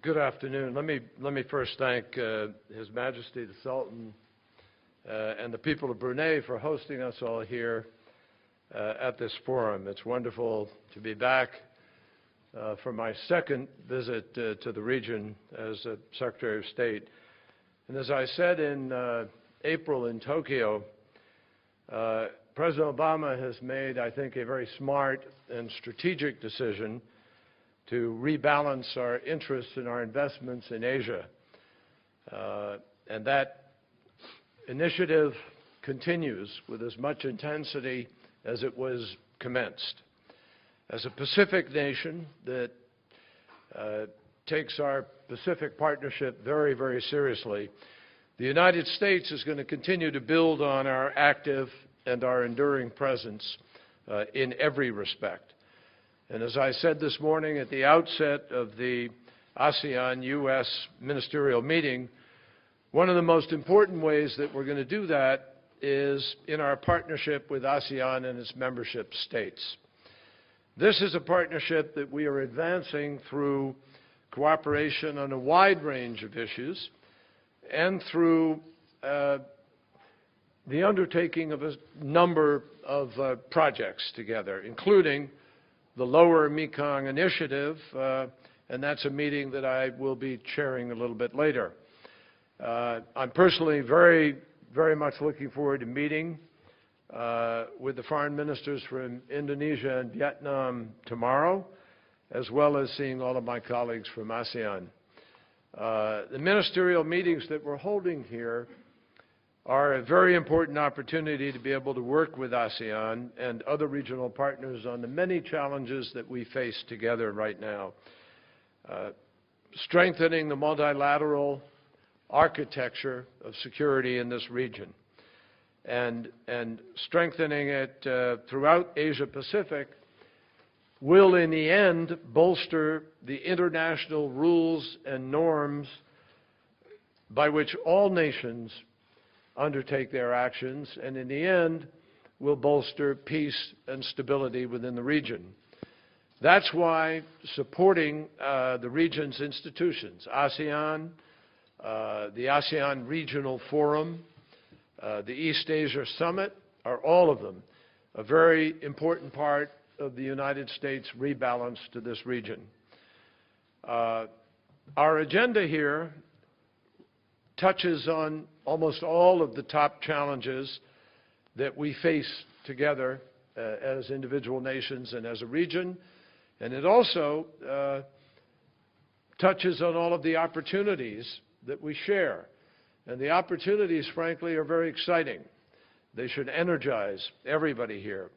Good afternoon. Let me first thank His Majesty the Sultan and the people of Brunei for hosting us all here at this forum. It's wonderful to be back for my second visit to the region as Secretary of State. And as I said in April in Tokyo, President Obama has made, I think, a very smart and strategic decision to rebalance our interests and our investments in Asia. And that initiative continues with as much intensity as it was commenced. As a Pacific nation that takes our Pacific partnership very, very seriously, the United States is going to continue to build on our active and our enduring presence in every respect. And as I said this morning at the outset of the ASEAN-U.S. ministerial meeting, one of the most important ways that we're going to do that is in our partnership with ASEAN and its membership states. This is a partnership that we are advancing through cooperation on a wide range of issues and through the undertaking of a number of projects together, including the Lower Mekong Initiative, and that's a meeting that I will be chairing a little bit later. I'm personally very, very much looking forward to meeting with the foreign ministers from Indonesia and Vietnam tomorrow, as well as seeing all of my colleagues from ASEAN. The ministerial meetings that we're holding here are a very important opportunity to be able to work with ASEAN and other regional partners on the many challenges that we face together right now. Strengthening the multilateral architecture of security in this region and strengthening it throughout Asia-Pacific will in the end bolster the international rules and norms by which all nations undertake their actions, and in the end will bolster peace and stability within the region. That's why supporting the region's institutions, ASEAN, the ASEAN Regional Forum, the East Asia Summit, are all of them a very important part of the United States' rebalance to this region. Our agenda here touches on almost all of the top challenges that we face together as individual nations and as a region, and it also touches on all of the opportunities that we share. And the opportunities, frankly, are very exciting. They should energize everybody here.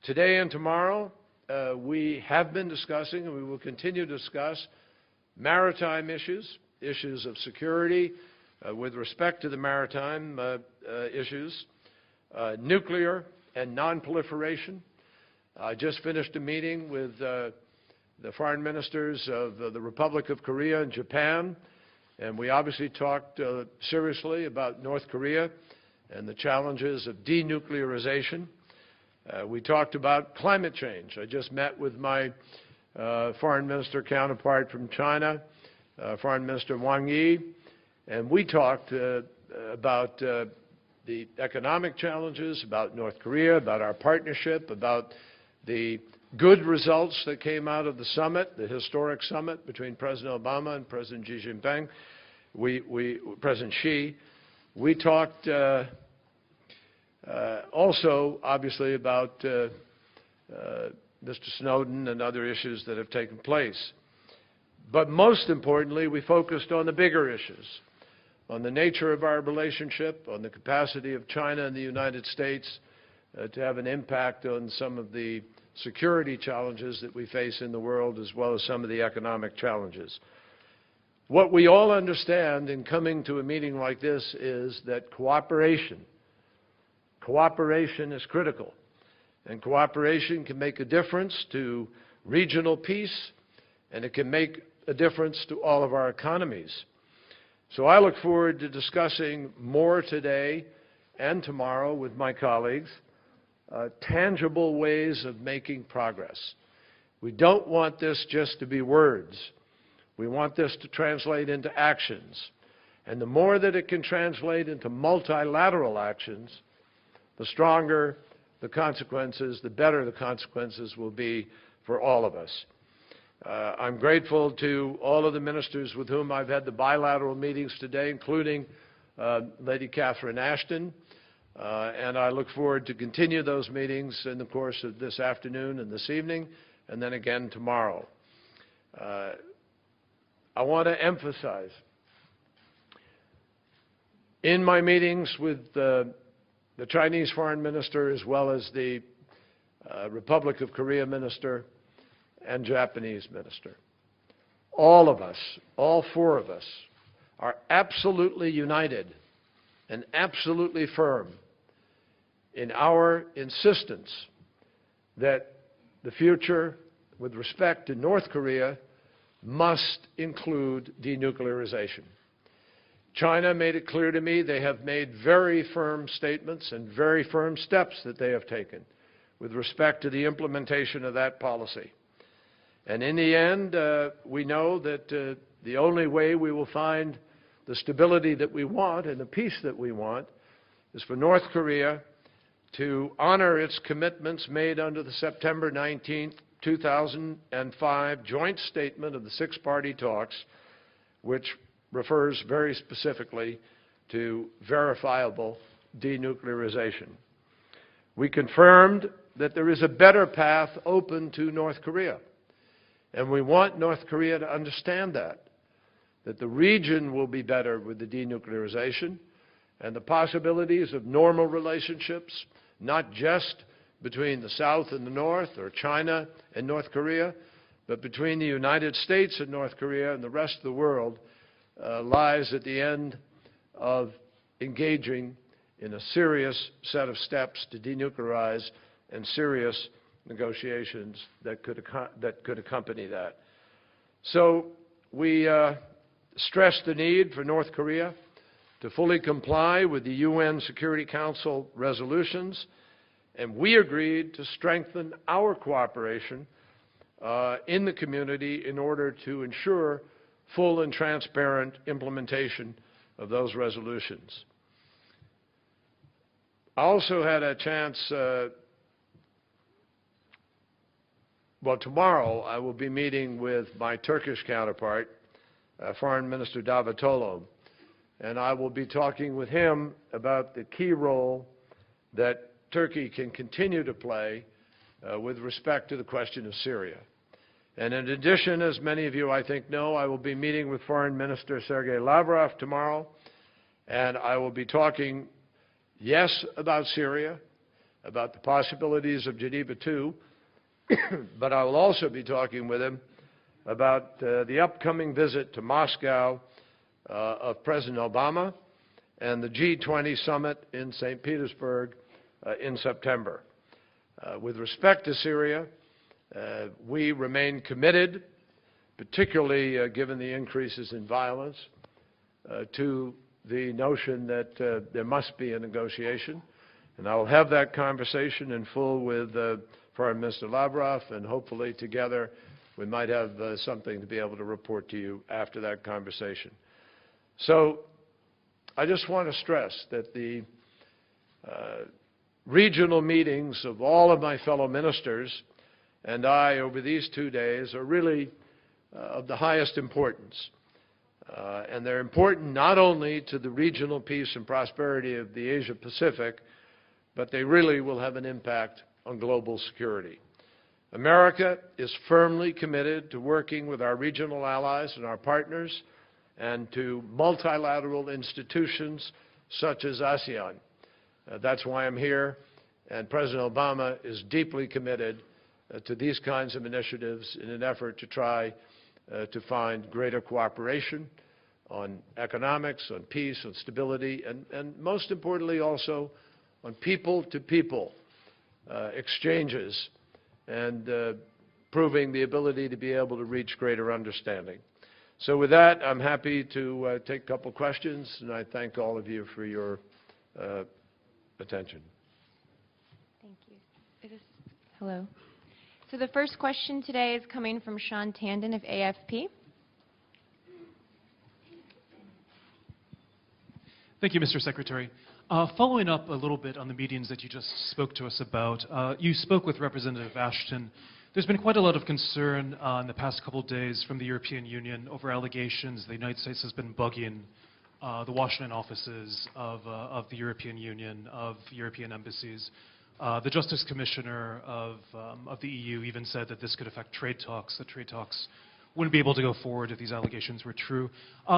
Today and tomorrow, we have been discussing, and we will continue to discuss, maritime issues, issues of security, with respect to the maritime issues, nuclear and non-proliferation. I just finished a meeting with the foreign ministers of the Republic of Korea and Japan, and we obviously talked seriously about North Korea and the challenges of denuclearization. We talked about climate change. I just met with my foreign minister counterpart from China, Foreign Minister Wang Yi, and we talked about the economic challenges, about North Korea, about our partnership, about the good results that came out of the summit, the historic summit between President Obama and President Xi Jinping. President Xi. We talked also, obviously, about Mr. Snowden and other issues that have taken place. But most importantly, we focused on the bigger issues, on the nature of our relationship, on the capacity of China and the United States to have an impact on some of the security challenges that we face in the world, as well as some of the economic challenges. What we all understand in coming to a meeting like this is that cooperation is critical, and cooperation can make a difference to regional peace, and it can make a difference to all of our economies. So I look forward to discussing more today and tomorrow with my colleagues, tangible ways of making progress. We don't want this just to be words. We want this to translate into actions. And the more that it can translate into multilateral actions, the stronger the consequences, the better the consequences will be for all of us. I'm grateful to all of the ministers with whom I've had the bilateral meetings today, including Lady Catherine Ashton, and I look forward to continue those meetings in the course of this afternoon and this evening, and then again tomorrow. I want to emphasize, in my meetings with the Chinese Foreign Minister as well as the Republic of Korea Minister and Japanese Minister, all of us, all four of us, are absolutely united and absolutely firm in our insistence that the future with respect to North Korea must include denuclearization. China made it clear to me they have made very firm statements and very firm steps that they have taken with respect to the implementation of that policy. And in the end, we know that the only way we will find the stability that we want and the peace that we want is for North Korea to honor its commitments made under the September 19, 2005 joint statement of the six-party talks, which refers very specifically to verifiable denuclearization. We confirmed that there is a better path open to North Korea, and we want North Korea to understand that the region will be better with the denuclearization and the possibilities of normal relationships, not just between the South and the North or China and North Korea, but between the United States and North Korea and the rest of the world, lies at the end of engaging in a serious set of steps to denuclearize and serious negotiations that could accompany that. So we stress the need for North Korea to fully comply with the UN Security Council resolutions, and we agreed to strengthen our cooperation in the community in order to ensure full and transparent implementation of those resolutions. I also had a chance, well, tomorrow I will be meeting with my Turkish counterpart, Foreign Minister Davutoglu, and I will be talking with him about the key role that Turkey can continue to play with respect to the question of Syria. And in addition, as many of you I think know, I will be meeting with Foreign Minister Sergei Lavrov tomorrow, and I will be talking, yes, about Syria, about the possibilities of Geneva II, but I will also be talking with him about the upcoming visit to Moscow of President Obama and the G20 summit in St. Petersburg in September. With respect to Syria, we remain committed, particularly given the increases in violence, to the notion that there must be a negotiation. And I will have that conversation in full with Foreign Minister Lavrov, and hopefully together we might have something to be able to report to you after that conversation. So I just want to stress that the regional meetings of all of my fellow ministers and I over these 2 days are really of the highest importance. And they're important not only to the regional peace and prosperity of the Asia-Pacific, but they really will have an impact on global security. America is firmly committed to working with our regional allies and our partners and to multilateral institutions such as ASEAN. That's why I'm here, and President Obama is deeply committed to these kinds of initiatives in an effort to try to find greater cooperation on economics, on peace, on stability, and most importantly also on people-to-people exchanges and proving the ability to be able to reach greater understanding. So with that, I'm happy to take a couple questions, and I thank all of you for your attention. Thank you. Hello. So the first question today is coming from Sean Tandon of AFP. Thank you, Mr. Secretary. Following up a little bit on the meetings that you just spoke to us about, you spoke with Representative Ashton. There's been quite a lot of concern in the past couple of days from the European Union over allegations the United States has been bugging the Washington offices of the European Union, of European embassies. The Justice Commissioner of the EU even said that this could affect trade talks, that trade talks wouldn't be able to go forward if these allegations were true.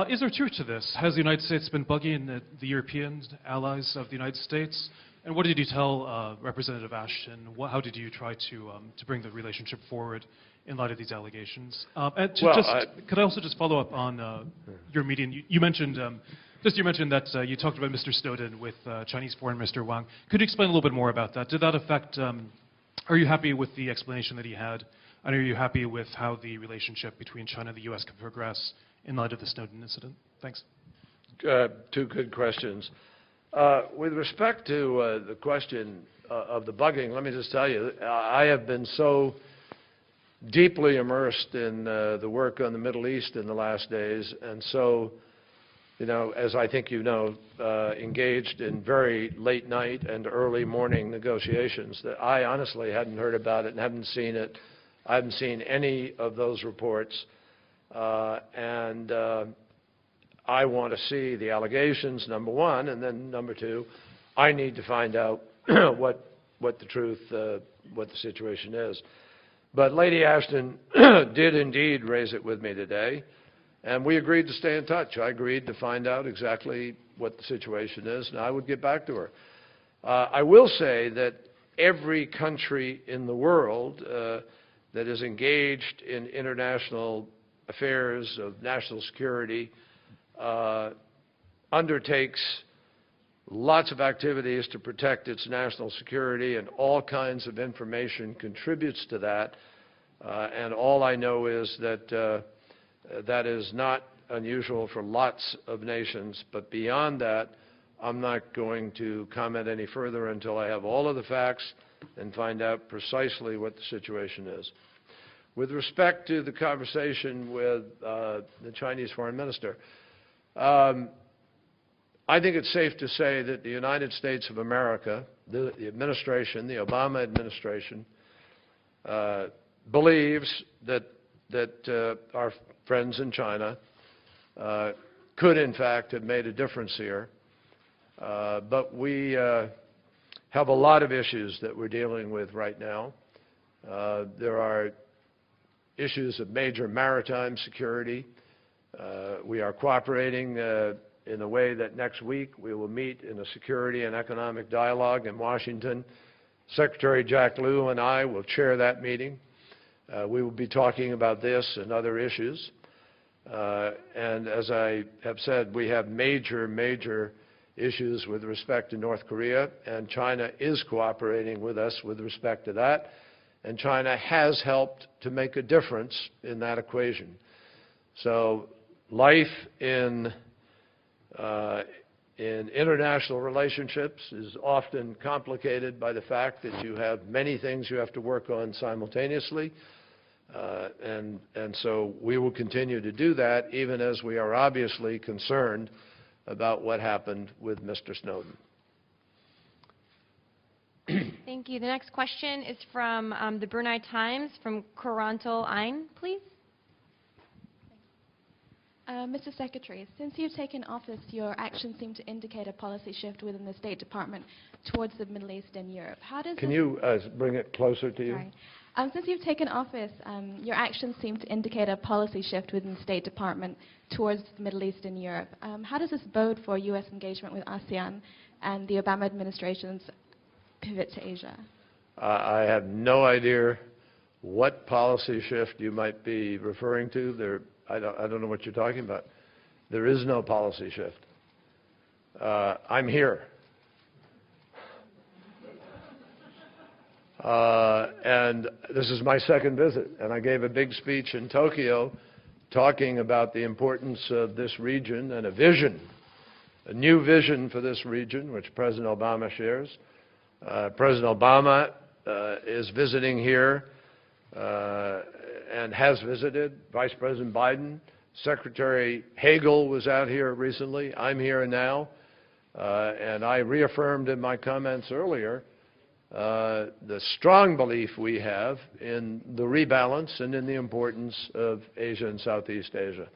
Is there truth to this? Has the United States been bugging the European allies of the United States? And what did you tell Representative Ashton? How did you try to bring the relationship forward in light of these allegations? Could I also just follow up on your meeting? You mentioned that you talked about Mr. Snowden with Chinese Foreign Minister Wang. Could you explain a little bit more about that? Did that affect? Are you happy with the explanation that he had? And are you happy with how the relationship between China and the U.S. can progress in light of the Snowden incident? Thanks. Two good questions. With respect to the question of the bugging, let me just tell you, I have been so deeply immersed in the work on the Middle East in the last days, and so, you know, as I think you know, engaged in very late night and early morning negotiations that I honestly hadn't heard about it and haven't seen it. I haven't seen any of those reports, and I want to see the allegations, number one, and then number two, I need to find out what the truth, what the situation is. But Lady Ashton did indeed raise it with me today, and we agreed to stay in touch. I agreed to find out exactly what the situation is, and I would get back to her. I will say that every country in the world that is engaged in international affairs of national security undertakes lots of activities to protect its national security, and all kinds of information contributes to that. And all I know is that that is not unusual for lots of nations. But beyond that, I'm not going to comment any further until I have all of the facts and find out precisely what the situation is. With respect to the conversation with the Chinese foreign minister, I think it's safe to say that the United States of America, the administration, the Obama administration, believes that our friends in China could in fact have made a difference here. But we have a lot of issues that we're dealing with right now. There are issues of major maritime security. We are cooperating in a way that next week we will meet in a security and economic dialogue in Washington. Secretary Jack Lew and I will chair that meeting. We will be talking about this and other issues. And as I have said, we have major issues with respect to North Korea, and China is cooperating with us with respect to that. And China has helped to make a difference in that equation. So life in international relationships is often complicated by the fact that you have many things you have to work on simultaneously. And so we will continue to do that, even as we are obviously concerned about what happened with Mr. Snowden. Thank you. The next question is from the Brunei Times, from Coranto Ain, please. Mr. Secretary, since you've taken office, your actions seem to indicate a policy shift within the State Department towards the Middle East and Europe. Can you bring it closer to you? Sorry. Since you've taken office, your actions seem to indicate a policy shift within the State Department towards the Middle East and Europe. How does this bode for U.S. engagement with ASEAN and the Obama administration's pivot to Asia? I have no idea what policy shift you might be referring to. I don't know what you're talking about. There is no policy shift. I'm here. And this is my second visit, and I gave a big speech in Tokyo talking about the importance of this region and a vision, a new vision for this region, which President Obama shares. President Obama is visiting here and has visited. Vice President Biden, Secretary Hagel was out here recently. I'm here now. And I reaffirmed in my comments earlier the strong belief we have in the rebalance and in the importance of Asia and Southeast Asia.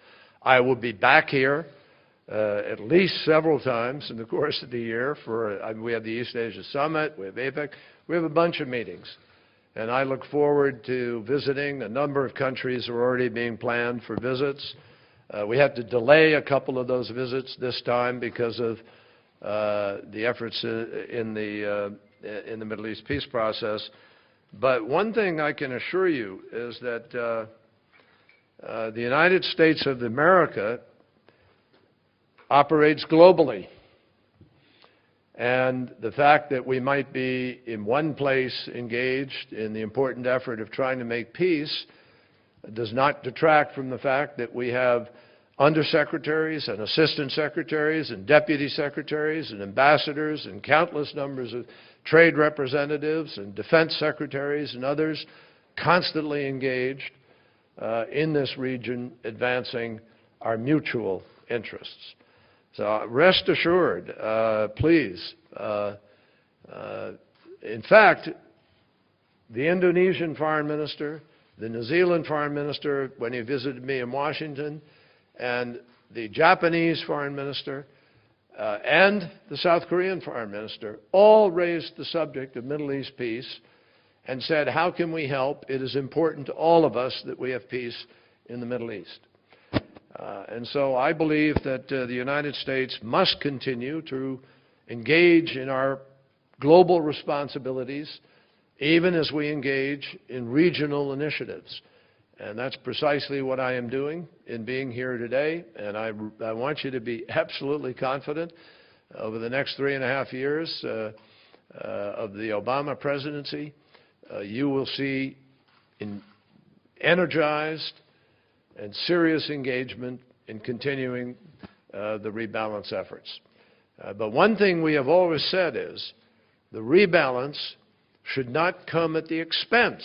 I will be back here at least several times in the course of the year we have the East Asia Summit, we have APEC, we have a bunch of meetings. And I look forward to visiting. A number of countries are already being planned for visits. We had to delay a couple of those visits this time because of the efforts in the Middle East peace process. But one thing I can assure you is that the United States of America operates globally. And the fact that we might be in one place engaged in the important effort of trying to make peace does not detract from the fact that we have undersecretaries and assistant secretaries and deputy secretaries and ambassadors and countless numbers of trade representatives and defense secretaries and others constantly engaged in this region advancing our mutual interests. So rest assured, please. In fact, the Indonesian foreign minister, the New Zealand foreign minister, when he visited me in Washington, and the Japanese foreign minister, and the South Korean foreign minister all raised the subject of Middle East peace and said, how can we help? It is important to all of us that we have peace in the Middle East. And so I believe that the United States must continue to engage in our global responsibilities, even as we engage in regional initiatives. And that's precisely what I am doing in being here today. And I want you to be absolutely confident over the next 3.5 years of the Obama presidency, you will see energized and serious engagement in continuing the rebalance efforts. But one thing we have always said is the rebalance should not come at the expense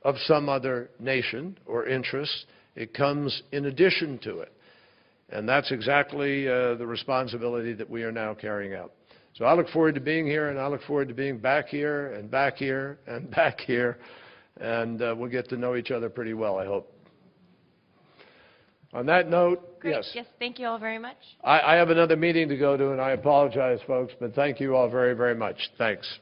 of some other nation or interest. It comes in addition to it. And that's exactly the responsibility that we are now carrying out. So I look forward to being here, and I look forward to being back here and back here and back here, and we'll get to know each other pretty well, I hope. On that note, Great. yes. Yes, thank you all very much. I have another meeting to go to, and I apologize, folks, but thank you all very, very much. Thanks.